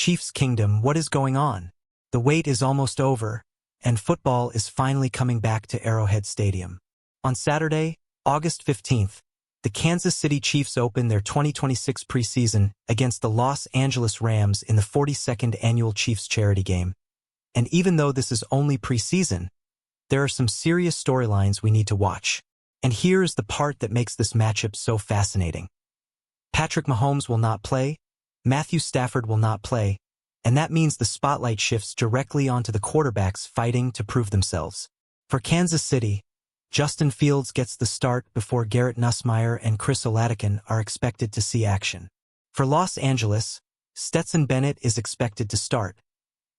Chiefs Kingdom, what is going on? The wait is almost over, and football is finally coming back to Arrowhead Stadium. On Saturday, August 15th, the Kansas City Chiefs open their 2026 preseason against the Los Angeles Rams in the 42nd annual Chiefs charity game. And even though this is only preseason, there are some serious storylines we need to watch. And here is the part that makes this matchup so fascinating. Patrick Mahomes will not play, Matthew Stafford will not play, and that means the spotlight shifts directly onto the quarterbacks fighting to prove themselves. For Kansas City, Justin Fields gets the start before Garrett Nussmeier and Chris Oladipo are expected to see action. For Los Angeles, Stetson Bennett is expected to start,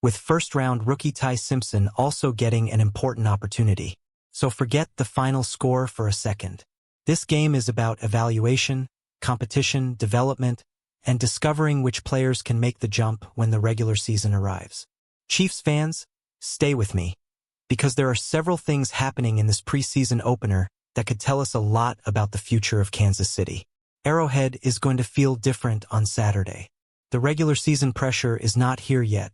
with first-round rookie Ty Simpson also getting an important opportunity. So forget the final score for a second. This game is about evaluation, competition, development, and discovering which players can make the jump when the regular season arrives. Chiefs fans, stay with me, because there are several things happening in this preseason opener that could tell us a lot about the future of Kansas City. Arrowhead is going to feel different on Saturday. The regular season pressure is not here yet,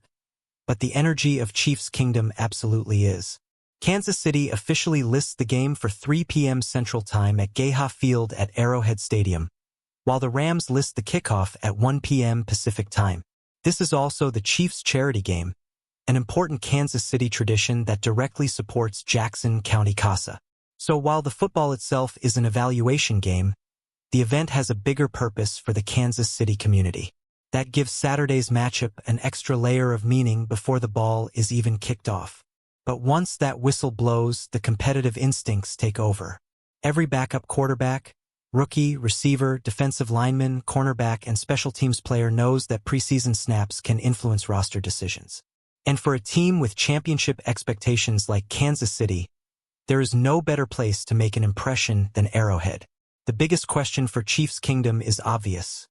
but the energy of Chiefs Kingdom absolutely is. Kansas City officially lists the game for 3 p.m. Central Time at Geha Field at Arrowhead Stadium, while the Rams list the kickoff at 1 p.m. Pacific Time. This is also the Chiefs charity game, an important Kansas City tradition that directly supports Jackson County CASA. So while the football itself is an evaluation game, the event has a bigger purpose for the Kansas City community. That gives Saturday's matchup an extra layer of meaning before the ball is even kicked off. But once that whistle blows, the competitive instincts take over. Every backup quarterback, rookie, receiver, defensive lineman, cornerback, and special teams player knows that preseason snaps can influence roster decisions. And for a team with championship expectations like Kansas City, there is no better place to make an impression than Arrowhead. The biggest question for Chiefs Kingdom is obvious.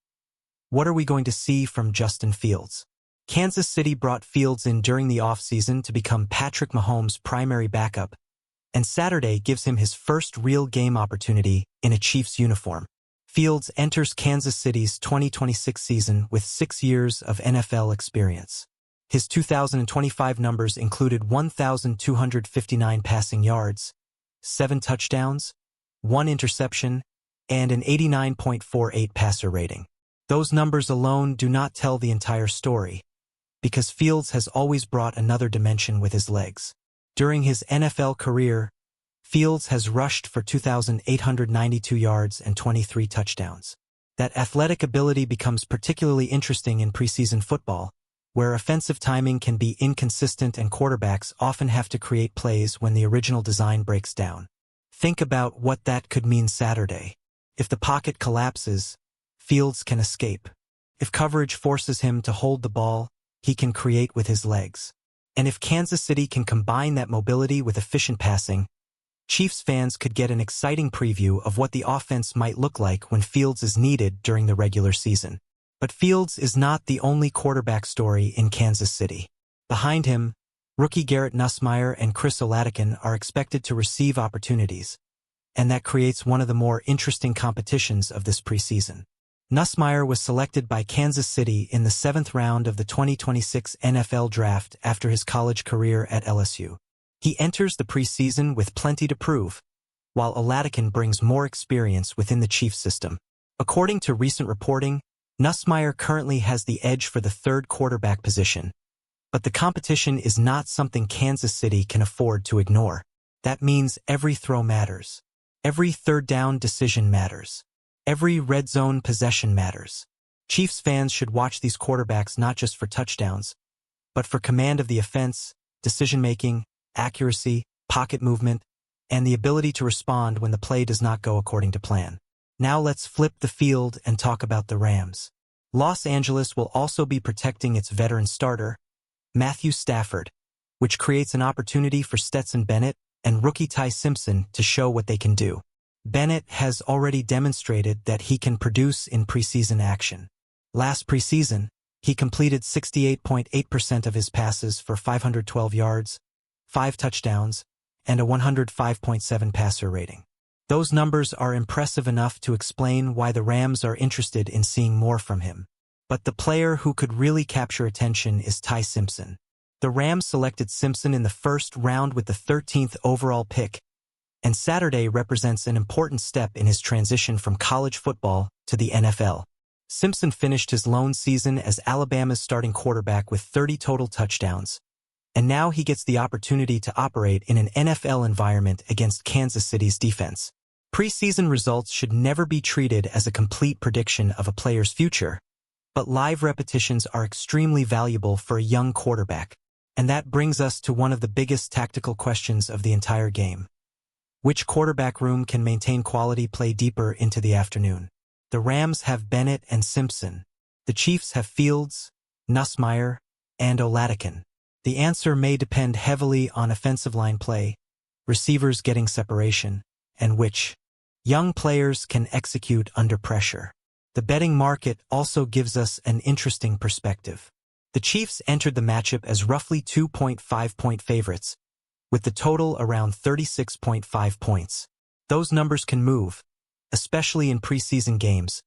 What are we going to see from Justin Fields? Kansas City brought Fields in during the offseason to become Patrick Mahomes' primary backup, and Saturday gives him his first real game opportunity in a Chiefs uniform. Fields enters Kansas City's 2026 season with 6 years of NFL experience. His 2025 numbers included 1,259 passing yards, 7 touchdowns, 1 interception, and an 89.48 passer rating. Those numbers alone do not tell the entire story, because Fields has always brought another dimension with his legs. During his NFL career, Fields has rushed for 2,892 yards and 23 touchdowns. That athletic ability becomes particularly interesting in preseason football, where offensive timing can be inconsistent and quarterbacks often have to create plays when the original design breaks down. Think about what that could mean Saturday. If the pocket collapses, Fields can escape. If coverage forces him to hold the ball, he can create with his legs. And if Kansas City can combine that mobility with efficient passing, Chiefs fans could get an exciting preview of what the offense might look like when Fields is needed during the regular season. But Fields is not the only quarterback story in Kansas City. Behind him, rookie Garrett Nussmeier and Chris Oladipo are expected to receive opportunities, and that creates one of the more interesting competitions of this preseason. Nussmeier was selected by Kansas City in the 7th round of the 2026 NFL Draft after his college career at LSU. He enters the preseason with plenty to prove, while Oladipo brings more experience within the Chiefs system. According to recent reporting, Nussmeier currently has the edge for the 3rd quarterback position, but the competition is not something Kansas City can afford to ignore. That means every throw matters. Every 3rd down decision matters. Every red zone possession matters. Chiefs fans should watch these quarterbacks not just for touchdowns, but for command of the offense, decision-making, accuracy, pocket movement, and the ability to respond when the play does not go according to plan. Now let's flip the field and talk about the Rams. Los Angeles will also be protecting its veteran starter, Matthew Stafford, which creates an opportunity for Stetson Bennett and rookie Ty Simpson to show what they can do. Bennett has already demonstrated that he can produce in preseason action. Last preseason, he completed 68.8% of his passes for 512 yards, 5 touchdowns, and a 105.7 passer rating. Those numbers are impressive enough to explain why the Rams are interested in seeing more from him. But the player who could really capture attention is Ty Simpson. The Rams selected Simpson in the first round with the 13th overall pick, and Saturday represents an important step in his transition from college football to the NFL. Simpson finished his lone season as Alabama's starting quarterback with 30 total touchdowns, and now he gets the opportunity to operate in an NFL environment against Kansas City's defense. Preseason results should never be treated as a complete prediction of a player's future, but live repetitions are extremely valuable for a young quarterback. And that brings us to one of the biggest tactical questions of the entire game. Which quarterback room can maintain quality play deeper into the afternoon? The Rams have Bennett and Simpson. The Chiefs have Fields, Nussmeier, and Oladipo. The answer may depend heavily on offensive line play, receivers getting separation, and which young players can execute under pressure. The betting market also gives us an interesting perspective. The Chiefs entered the matchup as roughly 2.5-point favorites, with the total around 36.5 points. Those numbers can move, especially in preseason games,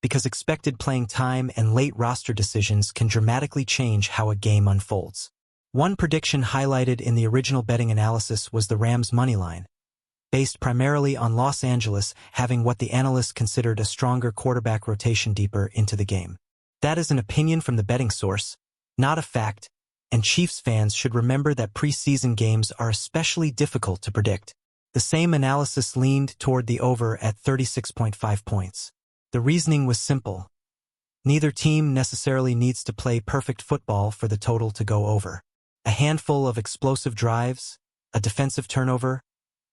because expected playing time and late roster decisions can dramatically change how a game unfolds. One prediction highlighted in the original betting analysis was the Rams' moneyline, based primarily on Los Angeles having what the analysts considered a stronger quarterback rotation deeper into the game. That is an opinion from the betting source, not a fact, and Chiefs fans should remember that preseason games are especially difficult to predict. The same analysis leaned toward the over at 36.5 points. The reasoning was simple. Neither team necessarily needs to play perfect football for the total to go over. A handful of explosive drives, a defensive turnover,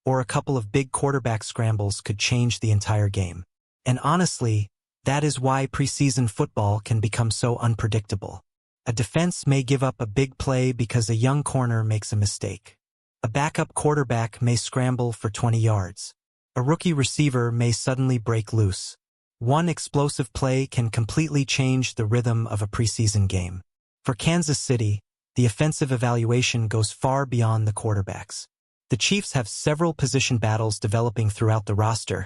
or a couple of big quarterback scrambles could change the entire game. And honestly, that is why preseason football can become so unpredictable. A defense may give up a big play because a young corner makes a mistake. A backup quarterback may scramble for 20 yards. A rookie receiver may suddenly break loose. One explosive play can completely change the rhythm of a preseason game. For Kansas City, the offensive evaluation goes far beyond the quarterbacks. The Chiefs have several position battles developing throughout the roster,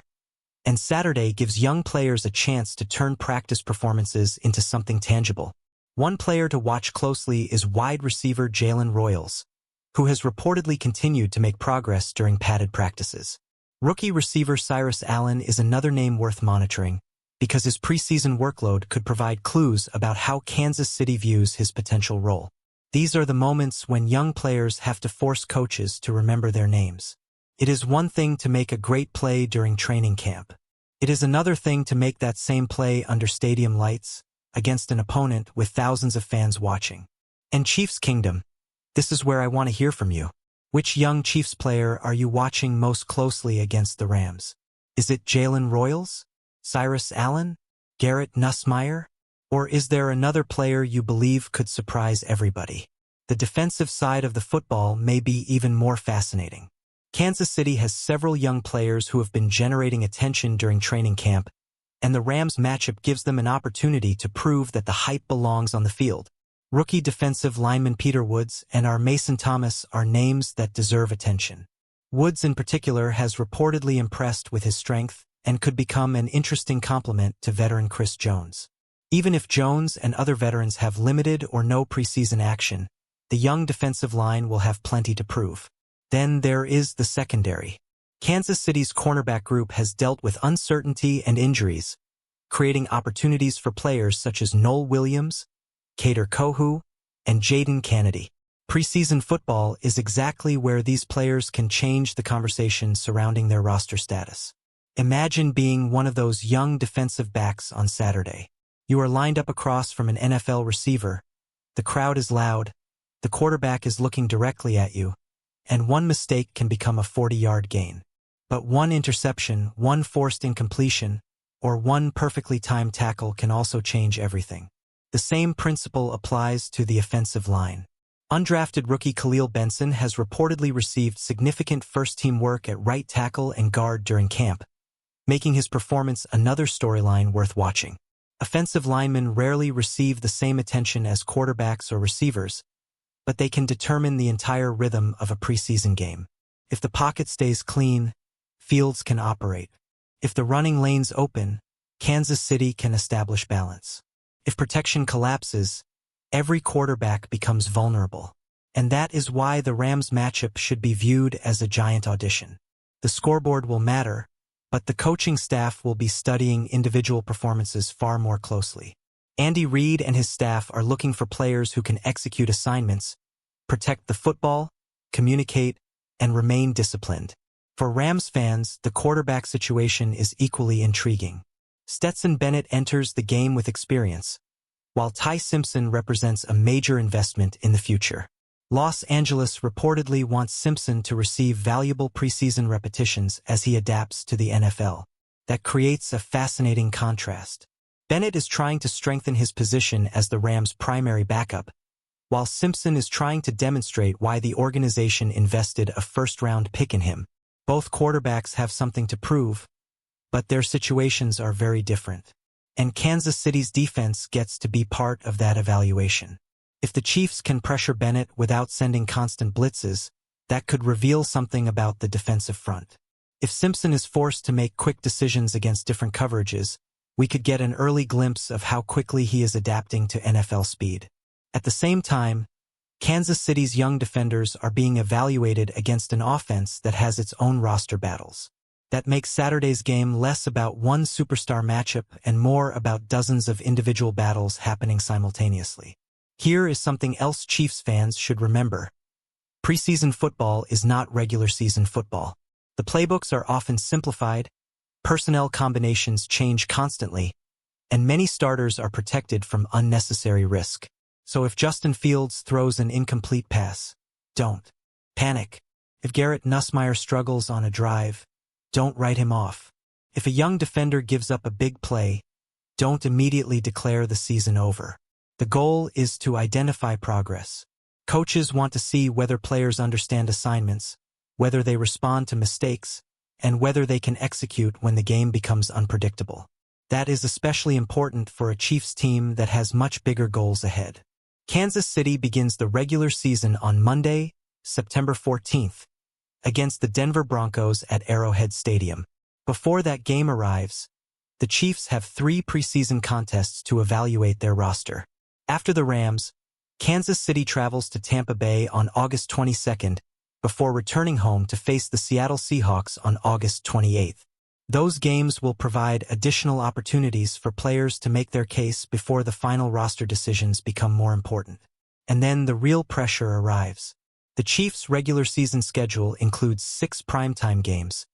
and Saturday gives young players a chance to turn practice performances into something tangible. One player to watch closely is wide receiver Jalen Royals, who has reportedly continued to make progress during padded practices. Rookie receiver Cyrus Allen is another name worth monitoring, because his preseason workload could provide clues about how Kansas City views his potential role. These are the moments when young players have to force coaches to remember their names. It is one thing to make a great play during training camp. It is another thing to make that same play under stadium lights, against an opponent with thousands of fans watching. And Chiefs Kingdom, this is where I want to hear from you. Which young Chiefs player are you watching most closely against the Rams? Is it Jalen Royals? Cyrus Allen? Garrett Nussmeier? Or is there another player you believe could surprise everybody? The defensive side of the football may be even more fascinating. Kansas City has several young players who have been generating attention during training camp, and the Rams matchup gives them an opportunity to prove that the hype belongs on the field. Rookie defensive lineman Peter Woods and our Mason Thomas are names that deserve attention. Woods in particular has reportedly impressed with his strength and could become an interesting complement to veteran Chris Jones. Even if Jones and other veterans have limited or no preseason action, the young defensive line will have plenty to prove. Then there is the secondary. Kansas City's cornerback group has dealt with uncertainty and injuries, creating opportunities for players such as Noel Williams, Kader Kohou, and Jaden Kennedy. Preseason football is exactly where these players can change the conversation surrounding their roster status. Imagine being one of those young defensive backs on Saturday. You are lined up across from an NFL receiver. The crowd is loud. The quarterback is looking directly at you, and one mistake can become a 40-yard gain. But one interception, one forced incompletion, or one perfectly timed tackle can also change everything. The same principle applies to the offensive line. Undrafted rookie Khalil Benson has reportedly received significant first-team work at right tackle and guard during camp, making his performance another storyline worth watching. Offensive linemen rarely receive the same attention as quarterbacks or receivers, but they can determine the entire rhythm of a preseason game. If the pocket stays clean, Fields can operate. If the running lane's open, Kansas City can establish balance. If protection collapses, every quarterback becomes vulnerable. And that is why the Rams matchup should be viewed as a giant audition. The scoreboard will matter, but the coaching staff will be studying individual performances far more closely. Andy Reid and his staff are looking for players who can execute assignments, protect the football, communicate, and remain disciplined. For Rams fans, the quarterback situation is equally intriguing. Stetson Bennett enters the game with experience, while Ty Simpson represents a major investment in the future. Los Angeles reportedly wants Simpson to receive valuable preseason repetitions as he adapts to the NFL. That creates a fascinating contrast. Bennett is trying to strengthen his position as the Rams' primary backup, while Simpson is trying to demonstrate why the organization invested a first-round pick in him. Both quarterbacks have something to prove, but their situations are very different. And Kansas City's defense gets to be part of that evaluation. If the Chiefs can pressure Bennett without sending constant blitzes, that could reveal something about the defensive front. If Simpson is forced to make quick decisions against different coverages, we could get an early glimpse of how quickly he is adapting to NFL speed. At the same time, Kansas City's young defenders are being evaluated against an offense that has its own roster battles. That makes Saturday's game less about one superstar matchup and more about dozens of individual battles happening simultaneously. Here is something else Chiefs fans should remember. Preseason football is not regular season football. The playbooks are often simplified, personnel combinations change constantly, and many starters are protected from unnecessary risk. So if Justin Fields throws an incomplete pass, don't panic. If Garrett Nussmeier struggles on a drive, don't write him off. If a young defender gives up a big play, don't immediately declare the season over. The goal is to identify progress. Coaches want to see whether players understand assignments, whether they respond to mistakes, and whether they can execute when the game becomes unpredictable. That is especially important for a Chiefs team that has much bigger goals ahead. Kansas City begins the regular season on Monday, September 14th, against the Denver Broncos at Arrowhead Stadium. Before that game arrives, the Chiefs have 3 preseason contests to evaluate their roster. After the Rams, Kansas City travels to Tampa Bay on August 22nd before returning home to face the Seattle Seahawks on August 28th. Those games will provide additional opportunities for players to make their case before the final roster decisions become more important. And then the real pressure arrives. The Chiefs' regular season schedule includes 6 primetime games,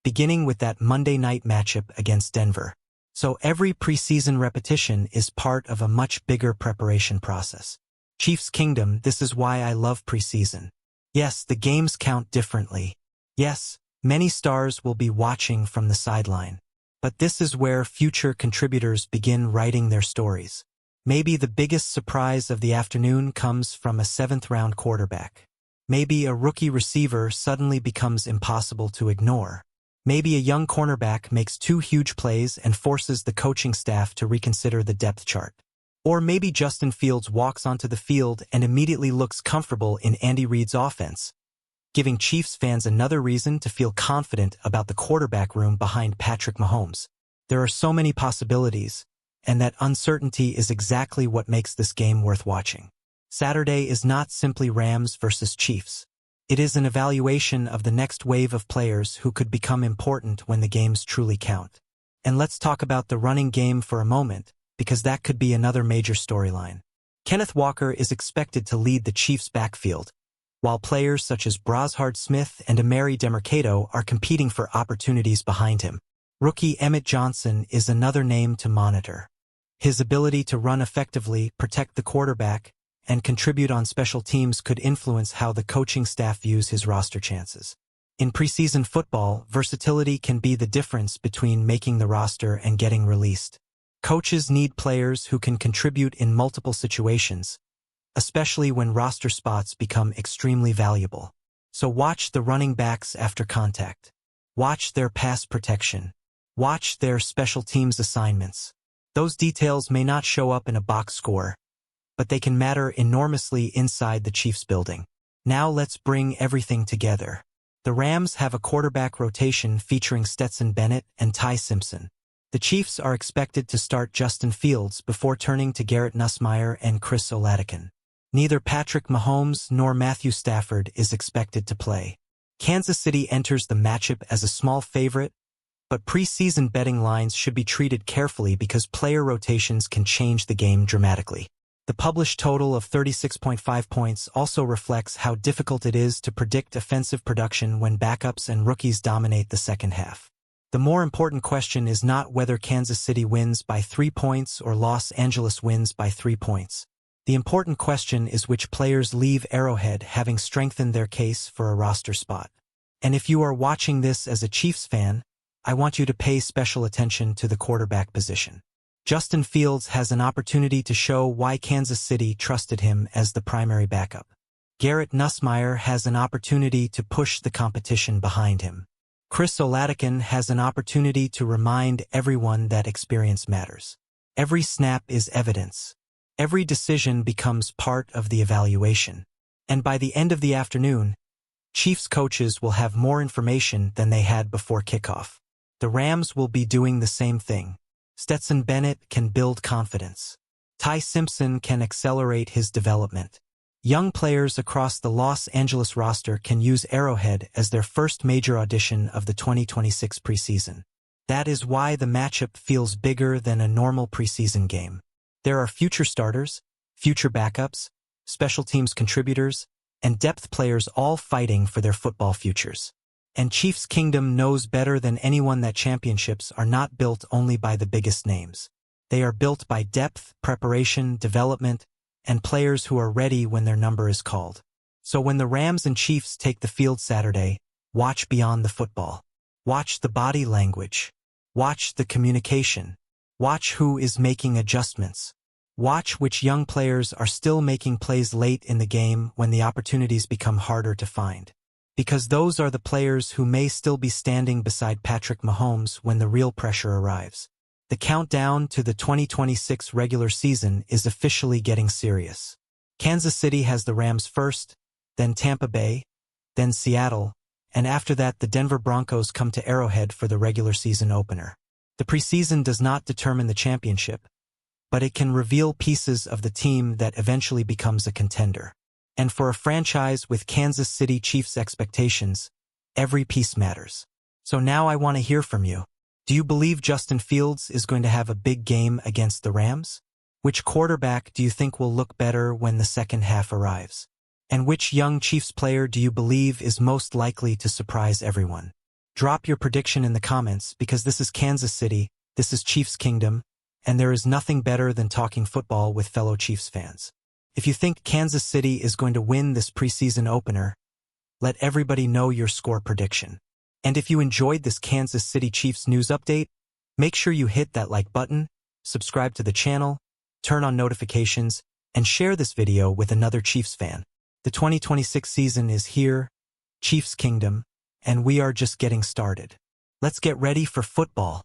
beginning with that Monday night matchup against Denver. So every preseason repetition is part of a much bigger preparation process. Chiefs Kingdom, this is why I love preseason. Yes, the games count differently. Yes, many stars will be watching from the sideline. But this is where future contributors begin writing their stories. Maybe the biggest surprise of the afternoon comes from a 7th-round quarterback. Maybe a rookie receiver suddenly becomes impossible to ignore. Maybe a young cornerback makes 2 huge plays and forces the coaching staff to reconsider the depth chart. Or maybe Justin Fields walks onto the field and immediately looks comfortable in Andy Reid's offense, giving Chiefs fans another reason to feel confident about the quarterback room behind Patrick Mahomes. There are so many possibilities, and that uncertainty is exactly what makes this game worth watching. Saturday is not simply Rams versus Chiefs. It is an evaluation of the next wave of players who could become important when the games truly count. And let's talk about the running game for a moment, because that could be another major storyline. Kenneth Walker is expected to lead the Chiefs' backfield, while players such as Brashard Smith and Amari Demercado are competing for opportunities behind him. Rookie Emmett Johnson is another name to monitor. His ability to run effectively, protect the quarterback, and contribute on special teams could influence how the coaching staff views his roster chances. In preseason football, versatility can be the difference between making the roster and getting released. Coaches need players who can contribute in multiple situations, especially when roster spots become extremely valuable. So watch the running backs after contact. Watch their pass protection. Watch their special teams assignments. Those details may not show up in a box score, but they can matter enormously inside the Chiefs building. Now let's bring everything together. The Rams have a quarterback rotation featuring Stetson Bennett and Ty Simpson. The Chiefs are expected to start Justin Fields before turning to Garrett Nussmeier and Chris Oladipo. Neither Patrick Mahomes nor Matthew Stafford is expected to play. Kansas City enters the matchup as a small favorite, but preseason betting lines should be treated carefully because player rotations can change the game dramatically. The published total of 36.5 points also reflects how difficult it is to predict offensive production when backups and rookies dominate the second half. The more important question is not whether Kansas City wins by 3 points or Los Angeles wins by 3 points. The important question is which players leave Arrowhead having strengthened their case for a roster spot. And if you are watching this as a Chiefs fan, I want you to pay special attention to the quarterback position. Justin Fields has an opportunity to show why Kansas City trusted him as the primary backup. Garrett Nussmeier has an opportunity to push the competition behind him. Chris Oladipo has an opportunity to remind everyone that experience matters. Every snap is evidence. Every decision becomes part of the evaluation. And by the end of the afternoon, Chiefs coaches will have more information than they had before kickoff. The Rams will be doing the same thing. Stetson Bennett can build confidence. Ty Simpson can accelerate his development. Young players across the Los Angeles roster can use Arrowhead as their first major audition of the 2026 preseason. That is why the matchup feels bigger than a normal preseason game. There are future starters, future backups, special teams contributors, and depth players all fighting for their football futures. And Chiefs Kingdom knows better than anyone that championships are not built only by the biggest names. They are built by depth, preparation, development, and players who are ready when their number is called. So when the Rams and Chiefs take the field Saturday, watch beyond the football. Watch the body language. Watch the communication. Watch who is making adjustments. Watch which young players are still making plays late in the game when the opportunities become harder to find. Because those are the players who may still be standing beside Patrick Mahomes when the real pressure arrives. The countdown to the 2026 regular season is officially getting serious. Kansas City has the Rams first, then Tampa Bay, then Seattle, and after that the Denver Broncos come to Arrowhead for the regular season opener. The preseason does not determine the championship, but it can reveal pieces of the team that eventually becomes a contender. And for a franchise with Kansas City Chiefs expectations, every piece matters. So now I want to hear from you. Do you believe Justin Fields is going to have a big game against the Rams? Which quarterback do you think will look better when the second half arrives? And which young Chiefs player do you believe is most likely to surprise everyone? Drop your prediction in the comments because this is Kansas City, this is Chiefs Kingdom, and there is nothing better than talking football with fellow Chiefs fans. If you think Kansas City is going to win this preseason opener, let everybody know your score prediction. And if you enjoyed this Kansas City Chiefs news update, make sure you hit that like button, subscribe to the channel, turn on notifications, and share this video with another Chiefs fan. The 2026 season is here, Chiefs Kingdom, and we are just getting started. Let's get ready for football.